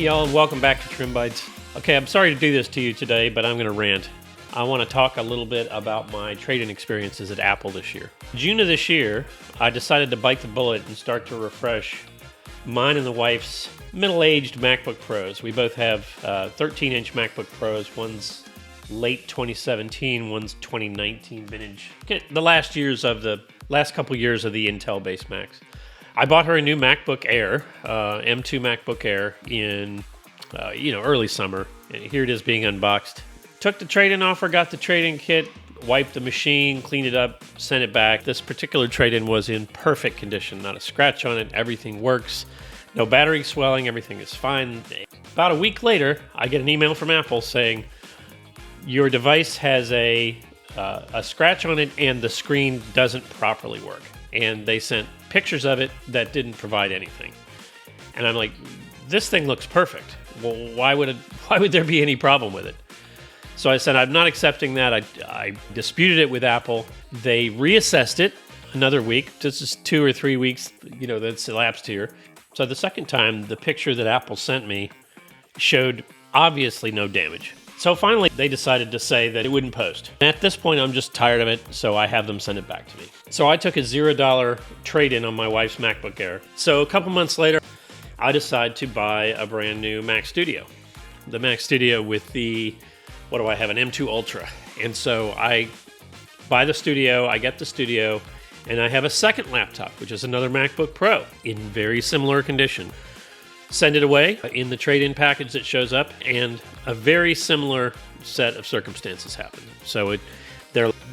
y'all, and welcome back to Trim Bytes. Okay, I'm sorry to do this to you today, but I'm going to rant. I want to talk a little bit about my trade-in experiences at Apple this year. June of this year, I decided to bite the bullet and start to refresh mine and the wife's middle-aged MacBook Pros. We both have 13-inch MacBook Pros. One's late 2017, one's 2019 vintage. The last couple years of the Intel-based Macs. I bought her a new MacBook Air, M2 MacBook Air in early summer. And here it is being unboxed. Took the trade-in offer, got the trade-in kit, wiped the machine, cleaned it up, sent it back. This particular trade-in was in perfect condition, not a scratch on it. Everything works. No battery swelling. Everything is fine. About a week later, I get an email from Apple saying, your device has a scratch on it and the screen doesn't properly work. And they sent pictures of it that didn't provide anything. And I'm like, this thing looks perfect. Well, why would there be any problem with it? So I said, I'm not accepting that. I disputed it with Apple. They reassessed it another week. This is 2 or 3 weeks, that's elapsed here. So the second time, the picture that Apple sent me showed obviously no damage. So finally, they decided to say that it wouldn't post. At this point, I'm just tired of it, so I have them send it back to me. So I took a $0 trade-in on my wife's MacBook Air. So a couple months later, I decide to buy a brand new Mac Studio. The Mac Studio with the, an M2 Ultra. And so I buy the Studio, I get the Studio, and I have a second laptop, which is another MacBook Pro in very similar condition. Send it away in the trade-in package that shows up, and a very similar set of circumstances happen. So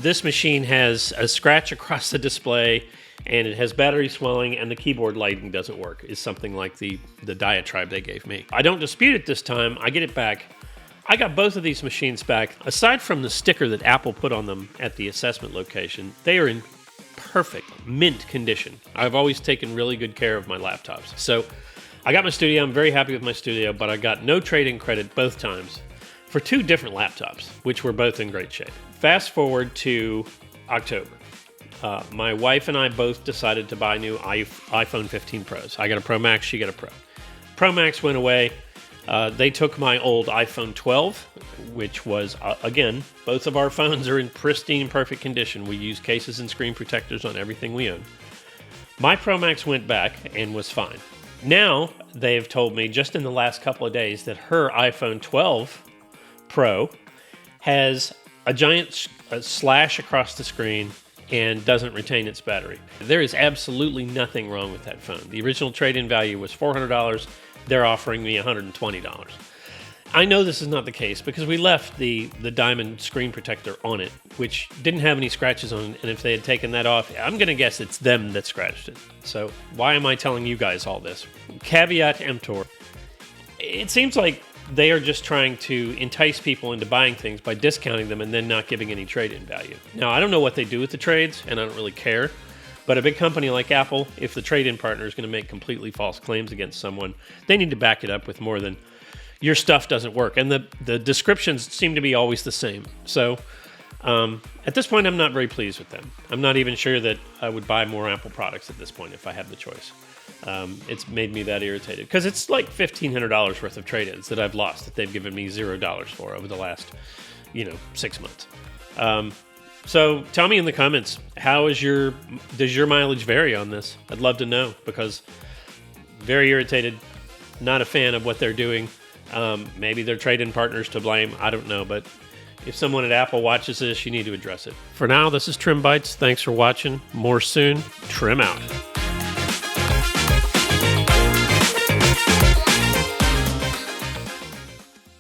this machine has a scratch across the display, and it has battery swelling, and the keyboard lighting doesn't work, is something like the diatribe they gave me. I don't dispute it this time. I get it back. I got both of these machines back. Aside from the sticker that Apple put on them at the assessment location, they are in perfect mint condition. I've always taken really good care of my laptops. So I got my Studio. I'm very happy with my Studio, but I got no trade-in credit both times for 2 different laptops, which were both in great shape. Fast forward to October. My wife and I both decided to buy new iPhone 15 Pros. I got a Pro Max, she got a Pro. Pro Max went away. They took my old iPhone 12, which was, again, both of our phones are in pristine, perfect condition. We use cases and screen protectors on everything we own. My Pro Max went back and was fine. Now, they've told me just in the last couple of days that her iPhone 12 Pro has a giant slash across the screen and doesn't retain its battery. There is absolutely nothing wrong with that phone. The original trade-in value was $400. They're offering me $120. I know this is not the case because we left the diamond screen protector on it, which didn't have any scratches on it, and if they had taken that off, I'm going to guess it's them that scratched it. So why am I telling you guys all this? Caveat emptor. It seems like they are just trying to entice people into buying things by discounting them and then not giving any trade-in value. Now, I don't know what they do with the trades, and I don't really care. But a big company like Apple, if the trade-in partner is going to make completely false claims against someone, they need to back it up with more than your stuff doesn't work. And the descriptions seem to be always the same. So at this point, I'm not very pleased with them. I'm not even sure that I would buy more Apple products at this point if I had the choice. It's made me that irritated because it's like $1,500 worth of trade-ins that I've lost that they've given me $0 for over the last, 6 months. So tell me in the comments, does your mileage vary on this? I'd love to know because very irritated, not a fan of what they're doing. Maybe their trade-in partners to blame. I don't know, but if someone at Apple watches this, you need to address it. For now, this is Trim Bytes. Thanks for watching. More soon. Trim out.